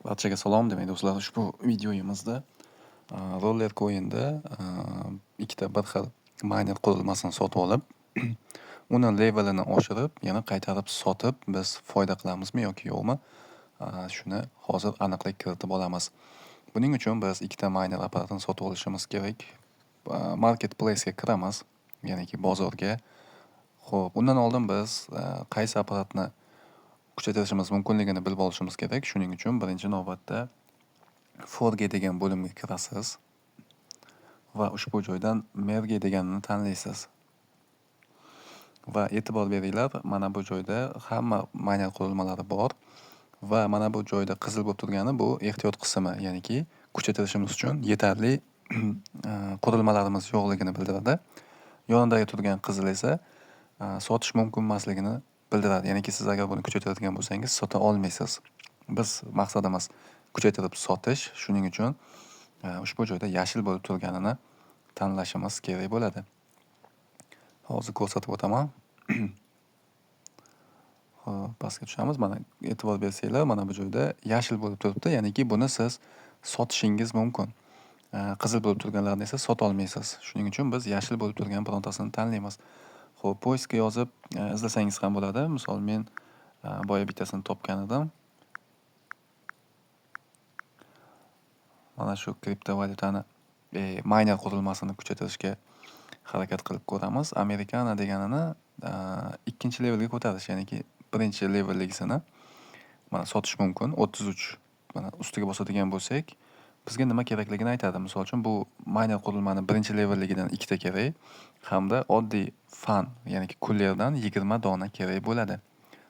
Barchaga salom demak do'stlar, ushbu videoyimizda roller coin'da ikkita bir xil mayner qurilmasini sotib olib, uni levelini oshirib, yana qaytarib sotib, biz foyda qilamizmi yoki yo'qmi? Shuni hozir aniqlik kiritib olamiz. Buning uchun biz ikkita mayner apparatini sotib olishimiz kerak. Marketplace'ga kiramiz, ya'niki bozorga. Xo'p, undan oldin biz qaysi apparatni kuchaytirishimiz mumkinligini bilib olishimiz kerak. Shuning uchun birinchi navbatda Forge degan bo'limga kirasiz va ushbu joydan Merge deganini tanlaysiz. Va e'tibor beringlar, mana bu joyda hamma mayner qurilmalari bor va mana bu joyda qizil bo'lib turgani bu ehtiyot qismi, ya'niki kuchaytirishimiz uchun yetarli qurilmalarimiz yo'qligini bildiradi. Yonidagi turgan qizil esa sotish mumkin emasligini bildiradi. Ya'niki siz agar buni kuchaytiradigan bo'lsangiz, sota olmaysiz. Biz maqsadimiz kuchaytirib sotish, shuning uchun ushbu joyda yashil bo'lib turganini tanlashimiz kerak bo'ladi. Hozir ko'rsatib o'taman. Hop, pastga tushamiz. Mana e'tibor bersanglar, mana bu joyda yashil bo'lib turibdi, ya'niki buni siz sotishingiz mumkin. Qizil bo'lib turganlarni esa sota olmaysiz. Shuning uchun biz yashil bo'lib turgan birontasini tanlaymiz. Xo'p, poiskga yozib izlasangiz ham bo'ladi. Misol men boya bittasini topgan edim. Mana shu kriptovalyutani mayner qurilmasini kuchaytirishga harakat qilib ko'ramiz. Americana deganini ikkinchi levelga ko'tarish, ya'niki birinchi levelligisini mana sotish mumkin. 33 mana ustiga bosadigan bo'lsak, bizga nima kerakligini aytadi. Misol uchun bu mayner qurilmani birinchi levelligidan 2 ta kerak hamda oddiy fan, ya'niki kullerdan 20 dona kerak bo'ladi.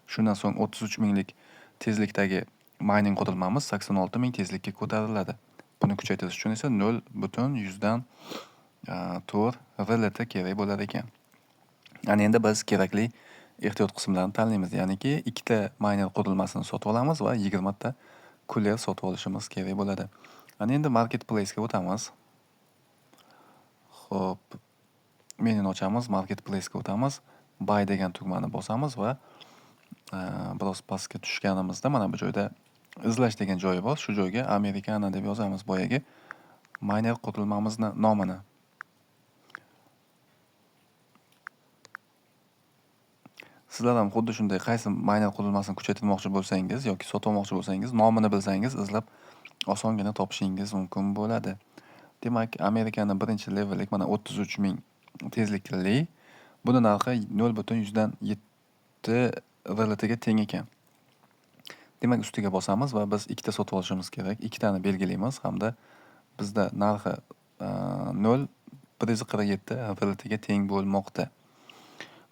Shundan so'ng 33 minglik tezlikdagi mining qurilmamiz 86 ming tezlikka ko'tariladi. Buni kuchaytirish uchun esa 0.4 RLT kerak bo'lar ekan. Ana endi biz kerakli ehtiyot qismlarini tanlaymiz. Ya'niki ikkita mayner qurilmasini sotib olamiz va 20 ta kuller sotib olishimiz kerak bo'ladi. Ana endi marketplace'ga o'tamiz. Xo'p, menuni ochamiz, marketplace'ga o'tamiz. Buy degan tugmani bosamiz va biroz pastga tushganimizda mana bu joyda izlash degan joyi bor. Shu joyga Americana deb yozamiz boyagi mayner qurilmamizni nomini. Sizlar ham xuddi shunday qaysi mayner qurilmasini kuchaytirmoqchi bo'lsangiz yoki sotib olmoqchi bo'lsangiz, nomini bilsangiz izlab osongina topishingiz mumkin bo'ladi. Demak, Americana birinchi levellik mana 33 ming tezlikli. Buni narxi 0.7 RLT ga teng ekan. Demak, ustiga bosamiz va biz ikkita sotib olishimiz kerak. Ikkitani belgilaymiz hamda bizda narxi 0.147 RLT ga teng bo'lmoqda.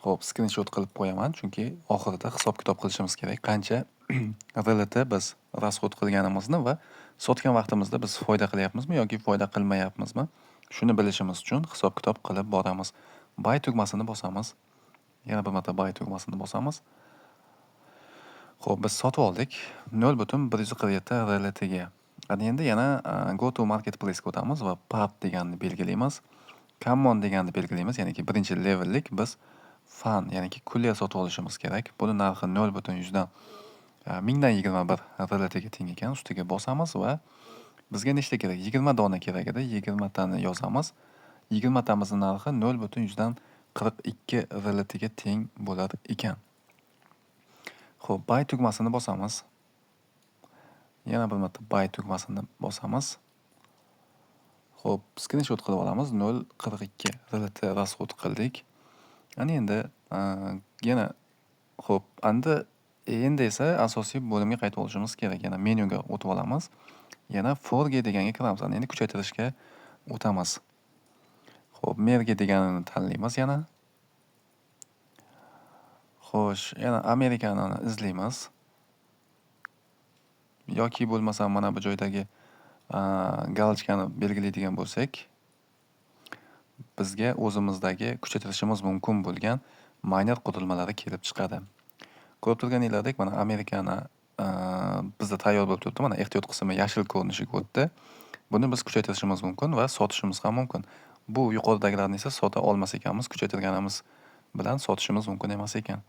Xo'p, screenshot qilib qo'yaman, chunki oxirida hisob-kitob qilishimiz kerak. Qancha RLT biz rasxod qilganimizni va sotgan vaqtimizda biz foyda qilyapmizmi yoki foyda qilmayapmizmi? Shuni bilishimiz uchun hisob-kitob qilib boramiz. Buy tugmasini bosamiz. Yana bir marta buy tugmasini bosamiz. Xo'p, biz sotib oldik 0.147 RLT ga. Ana endi yana go to marketplace ga o'tamiz va pub deganni belgilaymiz. Common deganni belgilaymiz, ya'niki birinchi levellik biz fan, ya'niki kuller sotib olishimiz kerak. Buni narxi 0.100 mingdan 21 RLT ga teng ekan. Ustiga bosamiz va bizga nechta kerak? 20 dona kerak edi. 20 tani yozamiz. 20 tamizni narxi 0.142 RLT ga teng bo'lar ekan. Xo'p, buy tugmasini bosamiz. Yana bir marta buy tugmasini bosamiz. Xo'p, screenshot qilib olamiz. 0.42 RLT rasxod qildik. Ana endi yana xo'p, endi esa asosiy bo'limga qaytib olishimiz kerak. Yana menyuga o'tib olamiz. Yana Forge deganga kiramiz. Ana endi kuchaytirishga o'tamiz. Xo'p, Merge deganini tanlaymiz yana. Xo'sh, yana Americanani izlaymiz. Yoki bo'lmasa mana bu joydagi galочкani belgilaydigan bo'lsak, bizga o'zimizdagi kuchaytirishimiz mumkin bo'lgan mayner qurilmalari kelib chiqadi. Ko'rib turganinglardek, mana Americana bizda tayyor bo'lib turibdi. Mana ehtiyot qismi yashil ko'rinishiga o'tdi. Buni biz kuchaytirishimiz mumkin va sotishimiz ham mumkin. Bu yuqoridagilarni esa sota olmas ekanmiz, kuchaytirganimiz bilan sotishimiz mumkin emas ekan.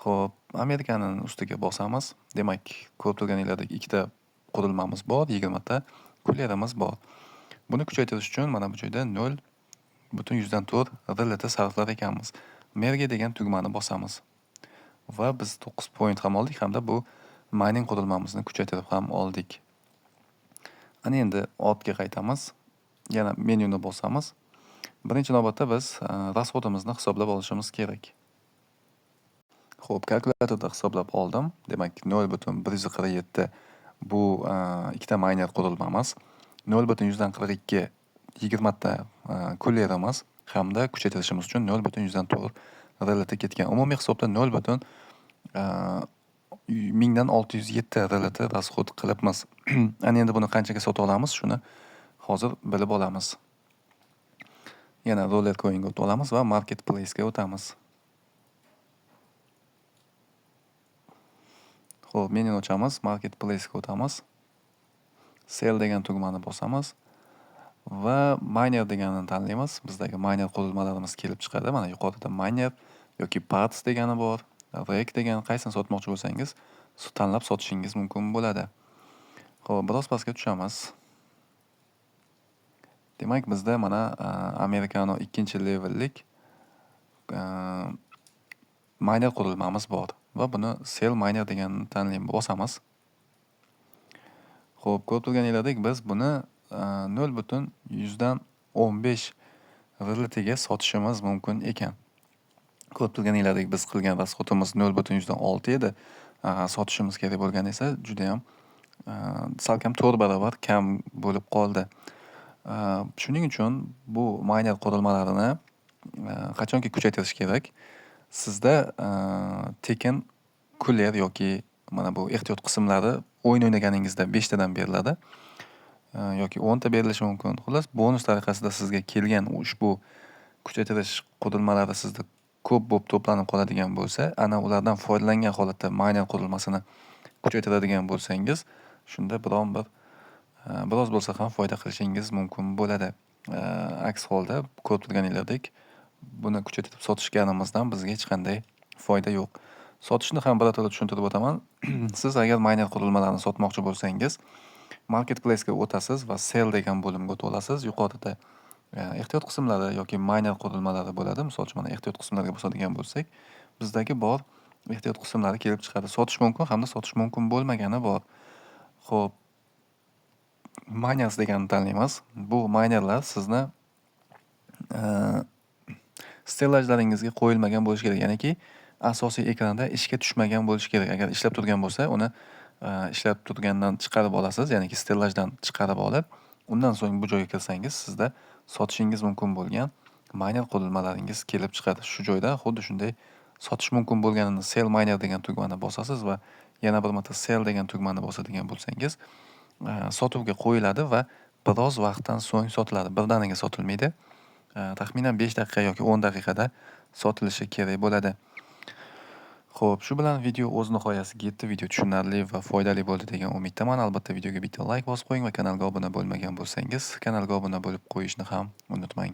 Xo'p, Americananing ustiga bosamiz. Demak, ko'rib turganinglardek ikkita qurilmamiz bor, 20 ta kulyerimiz bor. Buni kuchaytirish uchun mana bu joyda 0.4 RLT sarflar ekanmiz. Merge degan tugmani bosamiz. Va biz 9 point ham oldik hamda bu mining qurilmamizni kuchaytirib ham oldik. Ana endi ortga qaytamiz. Yana menyuni bosamiz. Birinchi navbatda biz rasxodimizni hisoblab olishimiz kerak. Xo'p, kalkulyatorda hisoblab oldim. Demak, 0.147 bu ikkita miner qurilmamiz. 0.142 20 ta kulyerimiz hamda kuchaytirishimiz uchun 0.104 RLT ketgan. Umumiy hisobda 0.1607 RLT rasxod qilibmiz. Ana endi buni qanchaga sotib olamiz, shuni hozir bilib olamiz. Yana Roller Coin'ga o'tib olamiz va Marketplace'ga o'tamiz. Xo'p, menyuni ochamiz, Marketplace'ga o'tamiz. Sell degan tugmani bosamiz va miner deganini tanlaymiz. Bizdagi miner qurilmalarimiz kelib chiqadi. Mana yuqorida miner yoki parts degani bor. Rake degan qaysini sotmoqchi bo'lsangiz, tanlab sotishingiz mumkin bo'ladi. Xo'p, biroz pastga tushamiz. Demak, bizda mana Americano 2-levellik miner qurilmamiz bor va buni sell miner deganini tanlaymiz, bosamiz. Xo'p, ko'rib turganingizdek biz buni 0.115 RLT ga sotishimiz mumkin ekan. Ko'rib turganingizdek biz qilgan rasxodimiz 0.106 edi. Sotishimiz kerak bo'lgan esa juda ham salkam 4 barobar kam bo'lib qoldi. Shuning uchun bu miner qurilmalarini qachonki kuchaytirish kerak, sizda tekin kulyer yoki mana bu ehtiyot qismlari o'yin o'ynaganingizda 5 tadan beriladi yoki 10 ta berilishi mumkin. Xullas, bonus tariqasida sizga kelgan ushbu kuchaytirish qurilmalari sizda ko'p bo'lib to'planib qoladigan bo'lsa, ana ulardan foydalangan holatda miner qurilmasini kuchaytiradigan bo'lsangiz, shunda biroz bo'lsa ham foyda qilishingiz mumkin bo'ladi. Aks holda ko'rib turganingizdek, buni kuchaytirib sotishganimizdan bizga hech qanday foyda yo'q. Sotishni ham birato'la tushuntirib o'taman. Siz agar miner qurilmalarini sotmoqchi bo'lsangiz, Marketplace'ga o'tasiz va sell degan bo'limga o'tib olasiz. Yuqorida ehtiyot qismlari yoki miner qurilmalari bo'ladi. Misol uchun mana ehtiyot qismlariga bosadigan bo'lsak, bizdagi bor ehtiyot qismlari kelib chiqadi. Sotish mumkin hamda sotish mumkin bo'lmagani bor. Xo'p, miners deganini tanlaymiz. Bu minerlar sizni stellajlaringizga qo'yilmagan bo'lishi kerak. Ya'niki asosiy ekranda ishga tushmagan bo'lishi kerak. Agar ishlab turgan bo'lsa, uni ishlab turgandan chiqarib olasiz, ya'niki stellajdan chiqarib olib, undan so'ng bu joyga kirsangiz, sizda sotishingiz mumkin bo'lgan miner qurilmalaringiz kelib chiqadi. Shu joyda xuddi shunday sotish mumkin bo'lganini sell miner degan tugmani bosasiz va yana bir marta sell degan tugmani bosadigan bo'lsangiz, sotuvga qo'yiladi va biroz vaqtdan so'ng sotiladi. Birdaniga sotilmaydi. Taxminan 5 daqiqa yoki 10 daqiqada sotilishi kerak bo'ladi. Xo'p, shu bilan video o'z nihoyasiga yetdi. Video tushunarli va foydali bo'ldi degan umiddaman. Albatta videoga bitta like bosib qo'ying va kanalga obuna bo'lmagan bo'lsangiz, kanalga obuna bo'lib qo'yishni ham unutmang.